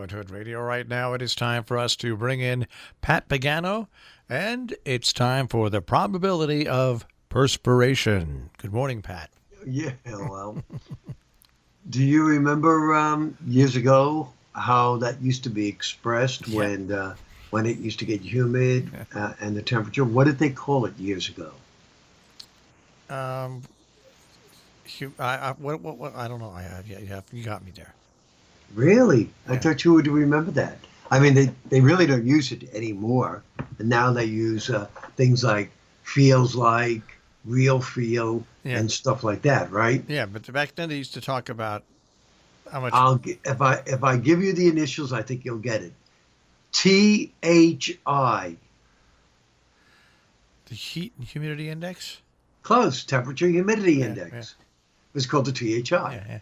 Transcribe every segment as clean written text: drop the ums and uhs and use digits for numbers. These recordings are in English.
Brooklyn Hood Radio. Right now, it is time for us to bring in Pat Pagano, and it's time for the probability of perspiration. Good morning, Pat. Yeah, well, do you remember years ago how that used to be expressed Yeah. when it used to get humid and the temperature? What did they call it years ago? Um, what, I don't know. You got me there. Really? I Yeah. thought you would remember that. I mean, they really don't use it anymore. And now they use things like feels like, real feel, Yeah. and stuff like that, right? Yeah. But back then, they used to talk about how much If I give you the initials, I think you'll get it. THI. the heat and humidity index. Close. Temperature humidity Yeah. Yeah. index. It was called the THI. Yeah. Yeah.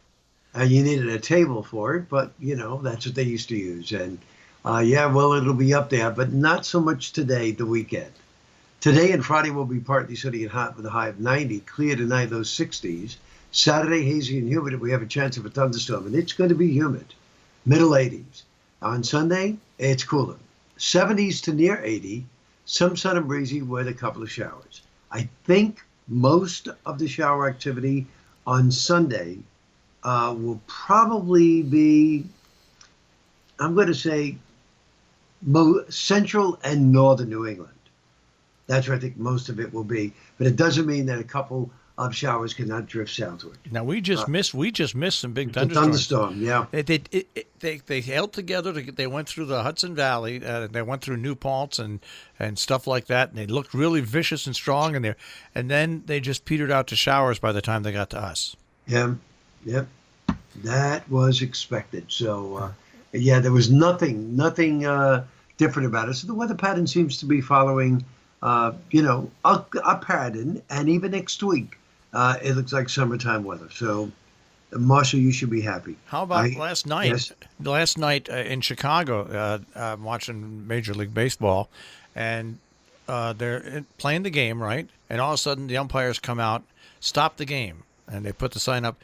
And you needed a table for it, but that's what they used to use. And yeah, well, it'll be up there, but not so much today, the weekend. Today and Friday will be partly sunny and hot with a high of 90. Clear tonight, those 60s. Saturday, hazy and humid. We have a chance of a thunderstorm, and it's going to be humid. Middle 80s. On Sunday, it's cooler. 70s to near 80. Some sun and breezy with a couple of showers. I think most of the shower activity on Sunday will probably be, I'm going to say, central and northern New England. That's where I think most of it will be. But it doesn't mean that a couple of showers cannot drift southward. Now we just missed some big It's a thunderstorms. thunderstorm, yeah. They held together. They went through the Hudson Valley. They went through New Paltz and stuff like that. And they looked really vicious and strong in there. And then they just petered out to showers by the time they got to us. Yeah, yep. That was expected. So, yeah, there was nothing different about it. So the weather pattern seems to be following, a pattern. And even next week, it looks like summertime weather. So, Marshall, you should be happy. How about last night? Yes. Last night in Chicago, I'm watching Major League Baseball, and they're playing the game, right? And all of a sudden, the umpires come out, stop the game, and they put the sign up.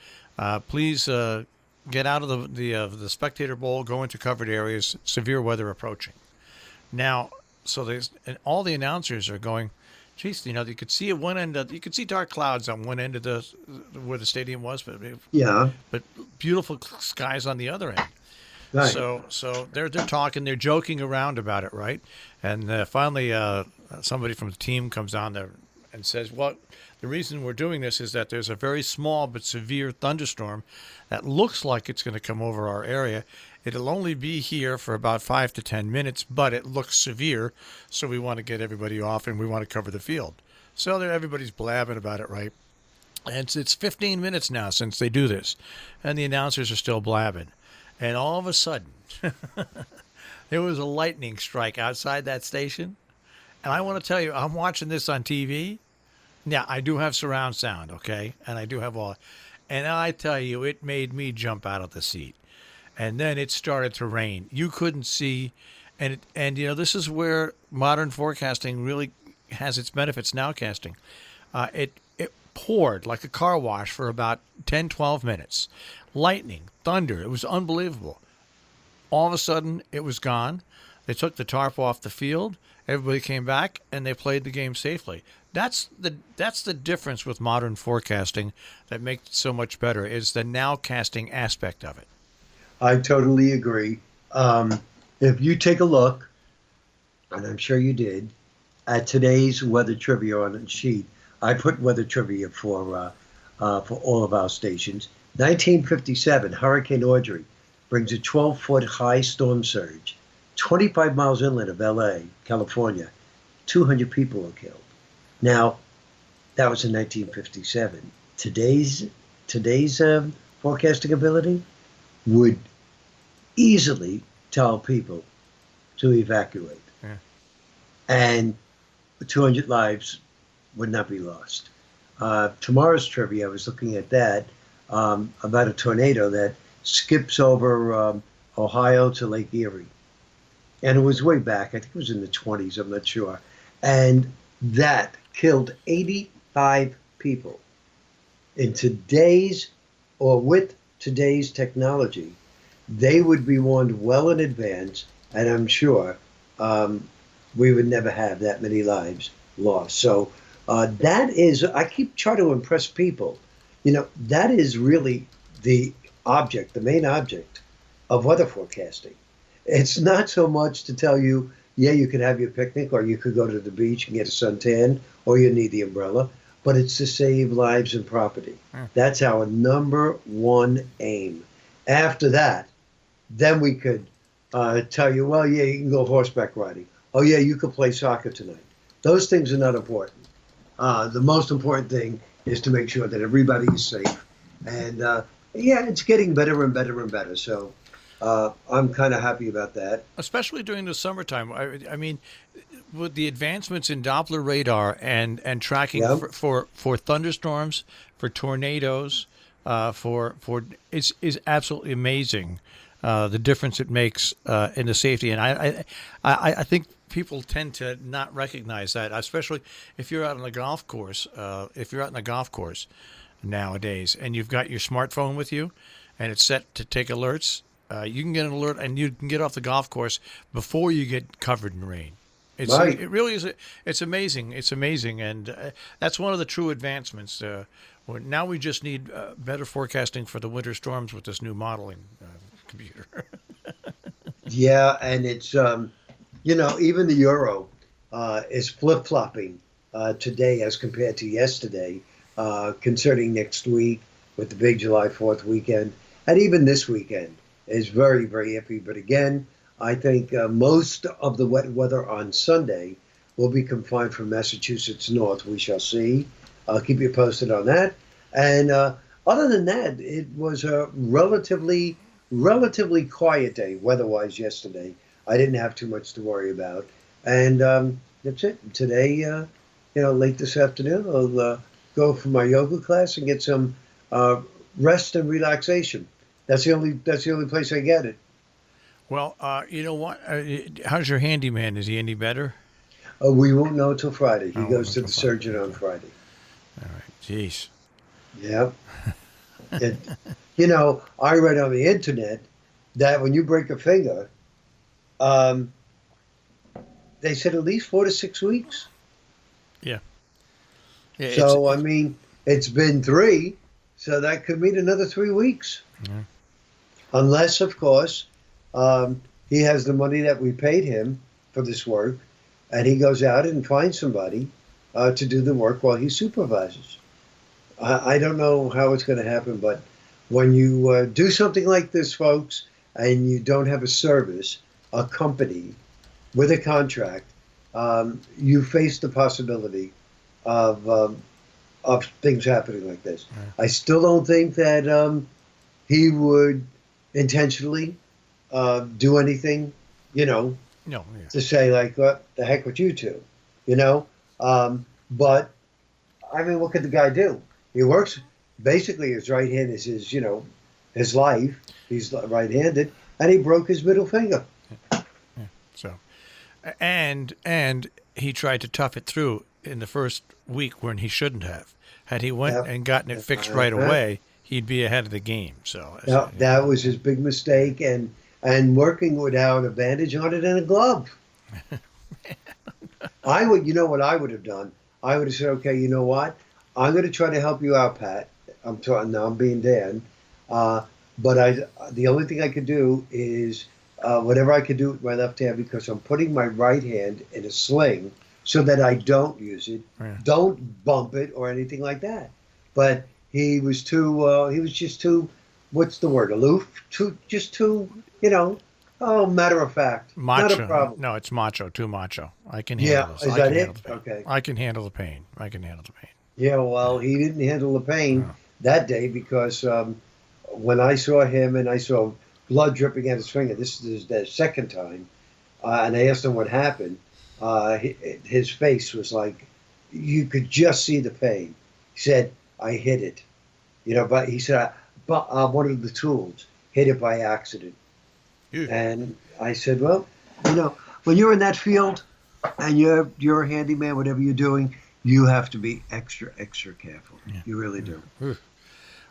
Please get out of the spectator bowl, go into covered areas, severe weather approaching. Now, and all the announcers are going, geez, you could see at one end, you could see dark clouds on one end of where the stadium was, but beautiful skies on the other end. Right. So they're talking, they're joking around about it, right? And finally, somebody from the team comes on there and says, well, the reason we're doing this is that there's a very small but severe thunderstorm that looks like it's going to come over our area. It'll only be here for about 5 to 10 minutes, but it looks severe, so we want to get everybody off and we want to cover the field. So everybody's blabbing about it, right? And it's 15 minutes now since they do this, and the announcers are still blabbing. And all of a sudden, there was a lightning strike outside that station. And I want to tell you, I'm watching this on TV. Yeah, I do have surround sound, okay? And I do have all. And I tell you, it made me jump out of the seat. And then it started to rain. You couldn't see. And this is where modern forecasting really has its benefits, nowcasting. It poured like a car wash for about 10, 12 minutes. Lightning, thunder, it was unbelievable. All of a sudden, it was gone. They took the tarp off the field. Everybody came back, and they played the game safely. That's the difference with modern forecasting that makes it so much better, is the nowcasting aspect of it. I totally agree. If you take a look, and I'm sure you did, at today's weather trivia on the sheet, I put weather trivia for all of our stations. 1957, Hurricane Audrey brings a 12-foot high storm surge, 25 miles inland of L.A., California. 200 people were killed. Now, that was in 1957. Today's forecasting ability would easily tell people to evacuate. Yeah. And 200 lives would not be lost. Tomorrow's trivia, I was looking at that, about a tornado that skips over Ohio to Lake Erie. And it was way back, I think it was in the 20s, I'm not sure. And that killed 85 people. In today's, or with today's technology, they would be warned well in advance, and I'm sure um, we would never have that many lives lost. So that is, I keep trying to impress people. That is really the object, the main object of weather forecasting. It's not so much to tell you, yeah, you could have your picnic, or you could go to the beach and get a suntan, or you need the umbrella, but it's to save lives and property. That's our number one aim. After that, then we could tell you, well, yeah, you can go horseback riding. Oh, yeah, you could play soccer tonight. Those things are not important. The most important thing is to make sure that everybody is safe. And yeah, it's getting better and better and better. So I'm kind of happy about that. Especially during the summertime. I mean, with the advancements in Doppler radar and tracking Yeah. for thunderstorms, for tornadoes, for is absolutely amazing. The difference it makes in the safety, and I think people tend to not recognize that, especially if you're out on a golf course. If you're out on a golf course nowadays, and you've got your smartphone with you, and it's set to take alerts, you can get an alert, and you can get off the golf course before you get covered in rain. Right. It really is. It's amazing. It's amazing, and that's one of the true advancements. Now we just need better forecasting for the winter storms with this new modeling computer. Yeah, and it's even the euro is flip flopping today as compared to yesterday concerning next week with the big July 4th weekend, and even this weekend is very, very iffy. But again, I think most of the wet weather on Sunday will be confined from Massachusetts north. We shall see. I'll keep you posted on that. And other than that, it was a relatively quiet day weather-wise yesterday. I didn't have too much to worry about. And that's it. Today, late this afternoon, I'll go for my yoga class and get some rest and relaxation. That's the only place I get it. Well, you know what? How's your handyman? Is he any better? We won't know till Friday. He Oh, goes to the until surgeon Friday. on Friday. All right. Jeez. Yeah. It, I read on the internet that when you break a finger, um, they said at least 4 to 6 weeks. Yeah. Yeah. So, I mean, it's been 3, so that could mean another 3 weeks. Yeah. Unless, of course, he has the money that we paid him for this work, and he goes out and finds somebody to do the work while he supervises. I don't know how it's going to happen, but when you do something like this, folks, and you don't have a service, a company with a contract, you face the possibility of things happening like this. Yeah. I still don't think that he would intentionally do anything, No. Yeah. to say like, what the heck with you two, But I mean, what could the guy do? He works basically his right hand is his life. He's right-handed, and he broke his middle finger. Yeah. So, and he tried to tough it through in the first week when he shouldn't have. Had he went Yep. and gotten it fixed right away, he'd be ahead of the game. So Now, that was his big mistake, and working without a bandage on it and a glove. I would, what I would have done? I would have said, okay, you know what? I'm going to try to help you out, Pat. I'm talking now. I'm being Dan, but the only thing I could do is whatever I could do with my left hand, because I'm putting my right hand in a sling so that I don't use it, Yeah. don't bump it or anything like that. But he was just too, what's the word, aloof? Too, matter of fact. macho. Not a problem. No, it's macho. Too macho. I can Yeah, handle this. is I that can it? handle the pain. Okay. I can handle the pain. I can handle the pain. Yeah, well, he didn't handle the pain No. that day because when I saw him and I saw blood dripping out his finger, this is the second time, and I asked him what happened, his face was like, you could just see the pain. He said, I hit it. But he said, one of the tools, hit it by accident. Ew. And I said, well, when you're in that field and you're a handyman, whatever you're doing, you have to be extra, extra careful. Yeah. You really do. Ooh.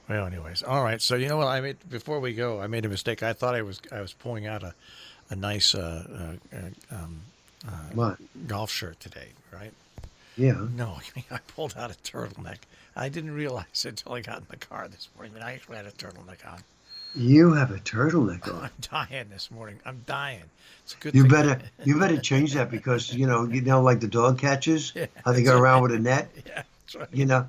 Well, anyways, all right. So you know what I made before we go? I made a mistake. I thought I was pulling out a nice What? golf shirt today, right? Yeah. No, I pulled out a turtleneck. I didn't realize it until I got in the car this morning that I actually had a turtleneck on. You have a turtleneck on. I'm dying this morning. I'm dying. It's a good You thing. better change that because like the dog catchers, Yeah, how they that's go around right. with a net. Yeah, that's right.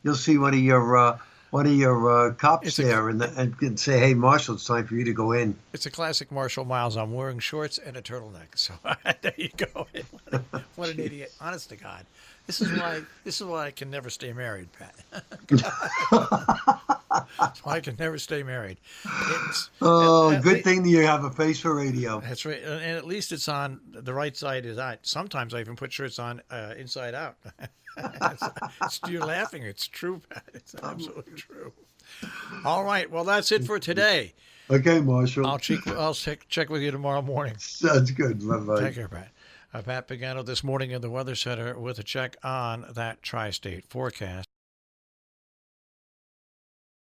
You'll see one of your cops It's a there and say, "Hey, Marshall, it's time for you to go in." it's a classic Marshall Miles. I'm wearing shorts and a turtleneck. So there you go. What an idiot! Honest to God, this is why I can never stay married, Pat. That's why I can never stay married. Oh, At good thing that you have a face for radio. That's right, and at least it's on the right side is on. Sometimes I even put shirts on inside out. You're laughing. It's true, Pat. It's absolutely true. All right. Well, that's it for today. Okay, Marshall. I'll check with you tomorrow morning. Sounds good. Bye-bye. Take care, Pat. Pat Pagano this morning in the Weather Center with a check on that tri-state forecast.